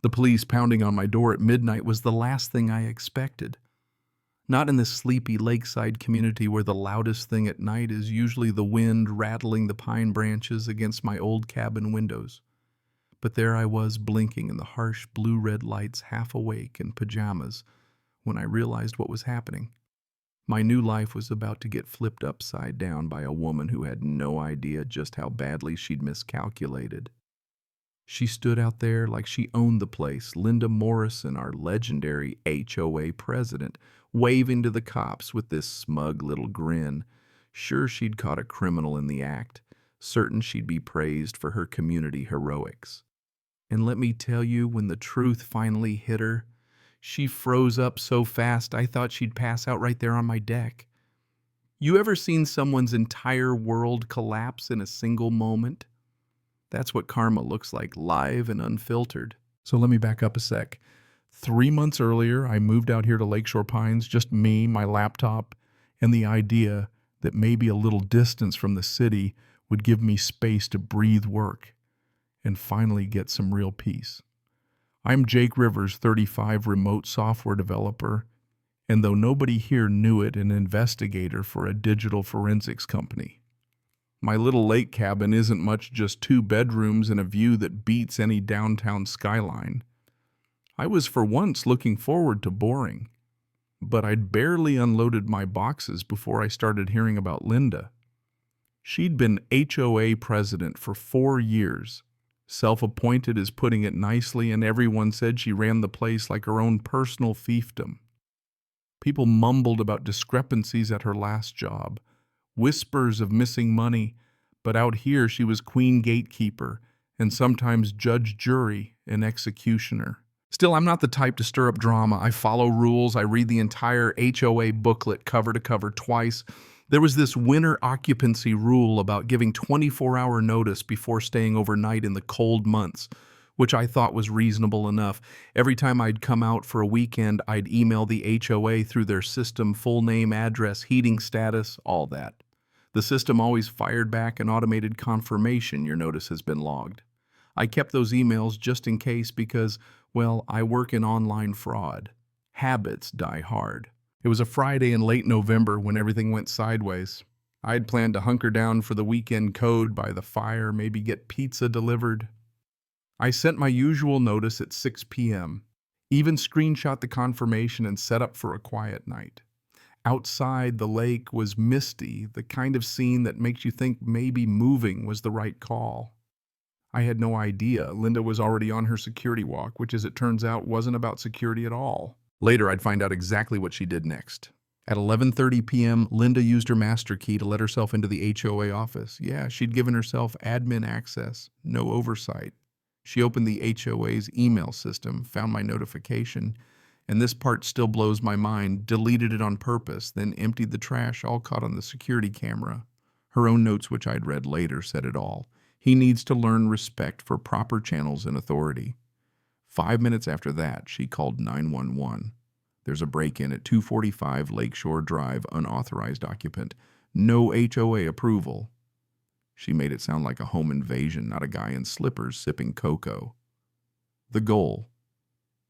The police pounding on my door at midnight was the last thing I expected. Not in this sleepy lakeside community where the loudest thing at night is usually the wind rattling the pine branches against my old cabin windows. But there I was blinking in the harsh blue-red lights, half awake in pajamas, when I realized what was happening. My new life was about to get flipped upside down by a woman who had no idea just how badly she'd miscalculated. She stood out there like she owned the place, Linda Morrison, our legendary HOA president, waving to the cops with this smug little grin. Sure she'd caught a criminal in the act, certain she'd be praised for her community heroics. And let me tell you, when the truth finally hit her, she froze up so fast I thought she'd pass out right there on my deck. You ever seen someone's entire world collapse in a single moment? That's what karma looks like, live and unfiltered. So let me back up a sec. 3 months earlier, I moved out here to Lakeshore Pines, just me, my laptop, and the idea that maybe a little distance from the city would give me space to breathe work and finally get some real peace. I'm Jake Rivers, 35, remote software developer, and though nobody here knew it, an investigator for a digital forensics company. My little lake cabin isn't much, just 2 bedrooms and a view that beats any downtown skyline. I was for once looking forward to boring, but I'd barely unloaded my boxes before I started hearing about Linda. She'd been HOA president for 4 years, self-appointed is putting it nicely, and everyone said she ran the place like her own personal fiefdom. People mumbled about discrepancies at her last job, whispers of missing money, but out here she was queen gatekeeper and sometimes judge, jury, and executioner. Still, I'm not the type to stir up drama. I follow rules. I read the entire HOA booklet cover to cover twice. There was this winter occupancy rule about giving 24-hour notice before staying overnight in the cold months, which I thought was reasonable enough. Every time I'd come out for a weekend, I'd email the HOA through their system, full name, address, heating status, all that. The system always fired back an automated confirmation your notice has been logged. I kept those emails just in case because, well, I work in online fraud. Habits die hard. It was a Friday in late November when everything went sideways. I'd planned to hunker down for the weekend code by the fire, maybe get pizza delivered. I sent my usual notice at 6 p.m., even screenshot the confirmation and set up for a quiet night. Outside, the lake was misty, the kind of scene that makes you think maybe moving was the right call. I had no idea Linda was already on her security walk, which as it turns out wasn't about security at all. Later, I'd find out exactly what she did next. At 11:30 p.m., Linda used her master key to let herself into the HOA office. Yeah, she'd given herself admin access, no oversight. She opened the HOA's email system, found my notification, and this part still blows my mind, deleted it on purpose, then emptied the trash, all caught on the security camera. Her own notes, which I'd read later, said it all. He needs to learn respect for proper channels and authority. 5 minutes after that, she called 911. There's a break-in at 245 Lakeshore Drive, unauthorized occupant. No HOA approval. She made it sound like a home invasion, not a guy in slippers sipping cocoa. The goal: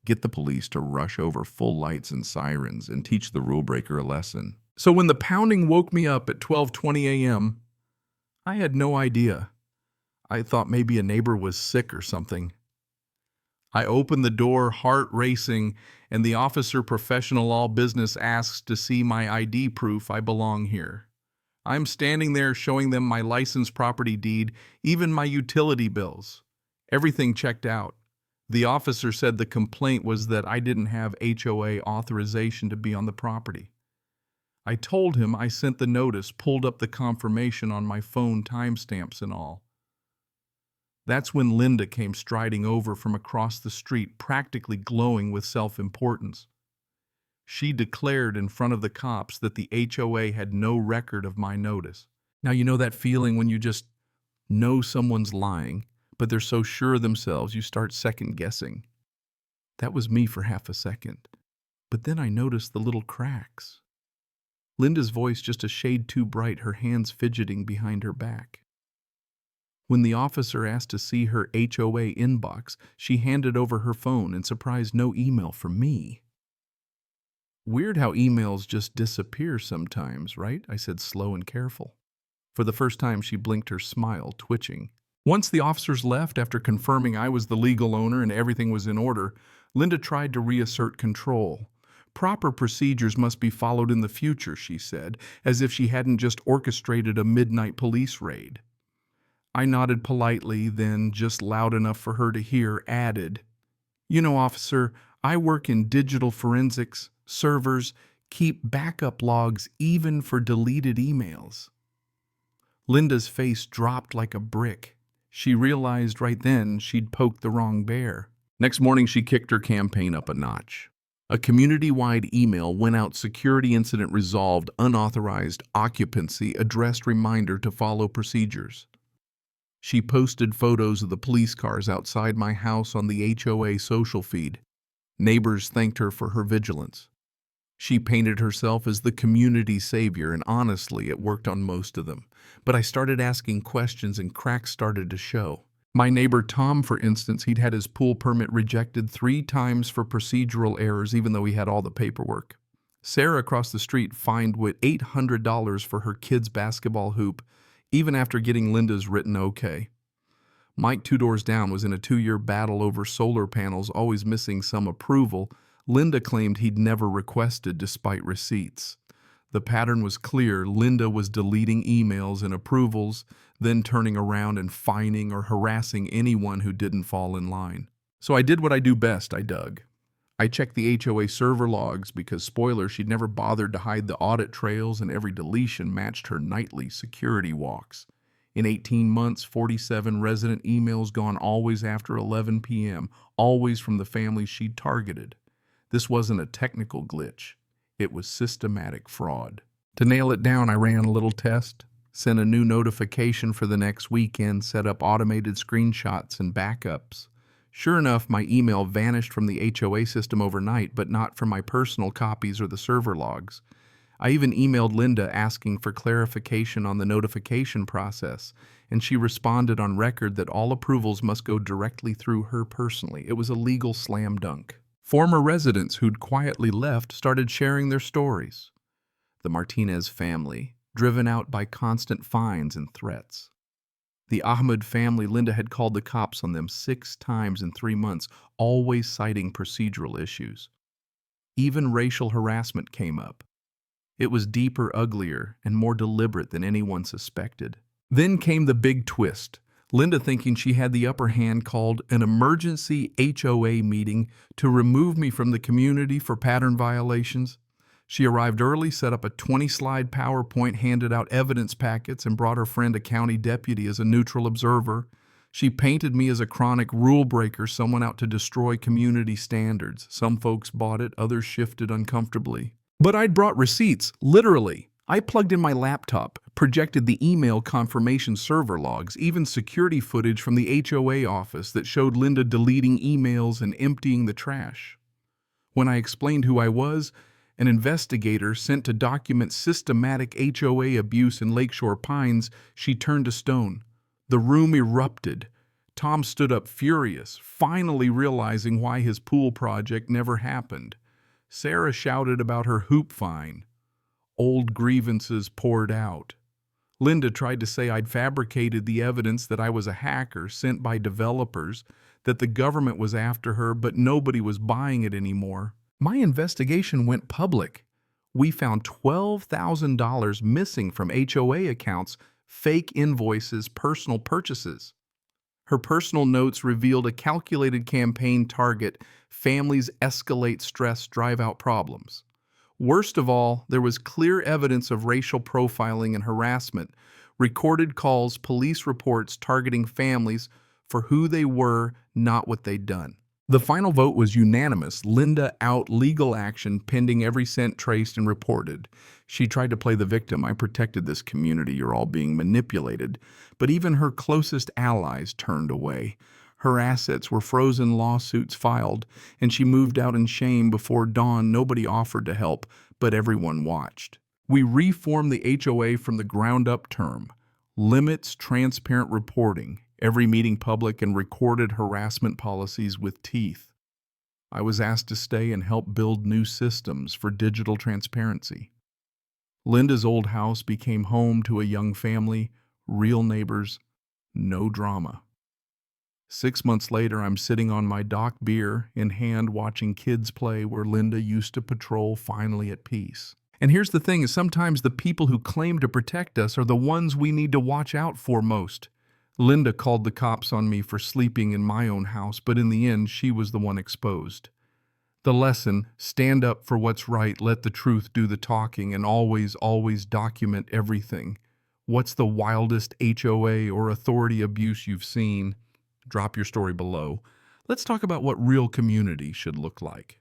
get the police to rush over full lights and sirens and teach the rule breaker a lesson. So when the pounding woke me up at 12:20 a.m., I had no idea. I thought maybe a neighbor was sick or something. I opened the door, heart racing, and the officer, professional all business, asks to see my ID proof I belong here. I'm standing there showing them my licensed property deed, even my utility bills. Everything checked out. The officer said the complaint was that I didn't have HOA authorization to be on the property. I told him I sent the notice, pulled up the confirmation on my phone, timestamps and all. That's when Linda came striding over from across the street, practically glowing with self-importance. She declared in front of the cops that the HOA had no record of my notice. Now, you know that feeling when you just know someone's lying, but they're so sure of themselves you start second-guessing. That was me for half a second. But then I noticed the little cracks. Linda's voice just a shade too bright, her hands fidgeting behind her back. When the officer asked to see her HOA inbox, she handed over her phone and surprised no email from me. Weird how emails just disappear sometimes, right? I said, slow and careful. For the first time, she blinked, her smile twitching. Once the officers left, after confirming I was the legal owner and everything was in order, Linda tried to reassert control. Proper procedures must be followed in the future, she said, as if she hadn't just orchestrated a midnight police raid. I nodded politely, then, just loud enough for her to hear, added, "You know, officer, I work in digital forensics, servers, keep backup logs even for deleted emails." Linda's face dropped like a brick. She realized right then she'd poked the wrong bear. Next morning, she kicked her campaign up a notch. A community-wide email went out, security incident resolved, unauthorized occupancy, addressed reminder to follow procedures. She posted photos of the police cars outside my house on the HOA social feed. Neighbors thanked her for her vigilance. She painted herself as the community savior, and honestly, it worked on most of them. But I started asking questions and cracks started to show. My neighbor Tom, for instance, he'd had his pool permit rejected 3 times for procedural errors, even though he had all the paperwork. Sarah across the street fined with $800 for her kid's basketball hoop, even after getting Linda's written okay. Mike, 2 doors down, was in a 2-year battle over solar panels, always missing some approval. Linda claimed he'd never requested despite receipts. The pattern was clear. Linda was deleting emails and approvals, then turning around and fining or harassing anyone who didn't fall in line. So I did what I do best, I dug. I checked the HOA server logs because, spoiler, she'd never bothered to hide the audit trails, and every deletion matched her nightly security walks. In 18 months, 47 resident emails gone, always after 11 p.m., always from the families she'd targeted. This wasn't a technical glitch. It was systematic fraud. To nail it down, I ran a little test, sent a new notification for the next weekend, set up automated screenshots and backups. Sure enough, my email vanished from the HOA system overnight, but not from my personal copies or the server logs. I even emailed Linda asking for clarification on the notification process, and she responded on record that all approvals must go directly through her personally. It was a legal slam dunk. Former residents who'd quietly left started sharing their stories. The Martinez family, driven out by constant fines and threats. The Ahmed family, Linda had called the cops on them 6 times in 3 months, always citing procedural issues. Even racial harassment came up. It was deeper, uglier, and more deliberate than anyone suspected. Then came the big twist. Linda, thinking she had the upper hand, called an emergency HOA meeting to remove me from the community for pattern violations. She arrived early, set up a 20-slide PowerPoint, handed out evidence packets, and brought her friend, a county deputy, as a neutral observer. She painted me as a chronic rule breaker, someone out to destroy community standards. Some folks bought it, others shifted uncomfortably. But I'd brought receipts, literally. I plugged in my laptop, projected the email confirmation server logs, even security footage from the HOA office that showed Linda deleting emails and emptying the trash. When I explained who I was, an investigator sent to document systematic HOA abuse in Lakeshore Pines, she turned to stone. The room erupted. Tom stood up furious, finally realizing why his pool project never happened. Sarah shouted about her hoop fine. Old grievances poured out. Linda tried to say I'd fabricated the evidence, that I was a hacker sent by developers, that the government was after her, but nobody was buying it anymore. My investigation went public. We found $12,000 missing from HOA accounts, fake invoices, personal purchases. Her personal notes revealed a calculated campaign target: families escalate stress, drive out problems. Worst of all, there was clear evidence of racial profiling and harassment, recorded calls, police reports targeting families for who they were, not what they'd done. The final vote was unanimous. Linda out, legal action pending, every cent traced and reported. She tried to play the victim. I protected this community, you're all being manipulated. But even her closest allies turned away. Her assets were frozen, lawsuits filed, and she moved out in shame before dawn. Nobody offered to help, but everyone watched. We reformed the HOA from the ground up term. limits transparent reporting, every meeting public, and recorded harassment policies with teeth. I was asked to stay and help build new systems for digital transparency. Linda's old house became home to a young family, real neighbors, no drama. 6 months later, I'm sitting on my dock, beer in hand, watching kids play where Linda used to patrol, finally at peace. And here's the thing, is sometimes the people who claim to protect us are the ones we need to watch out for most. Linda called the cops on me for sleeping in my own house, but in the end, she was the one exposed. The lesson: stand up for what's right, let the truth do the talking, and always document everything. What's the wildest HOA or authority abuse you've seen? Drop your story below. Let's talk about what real community should look like.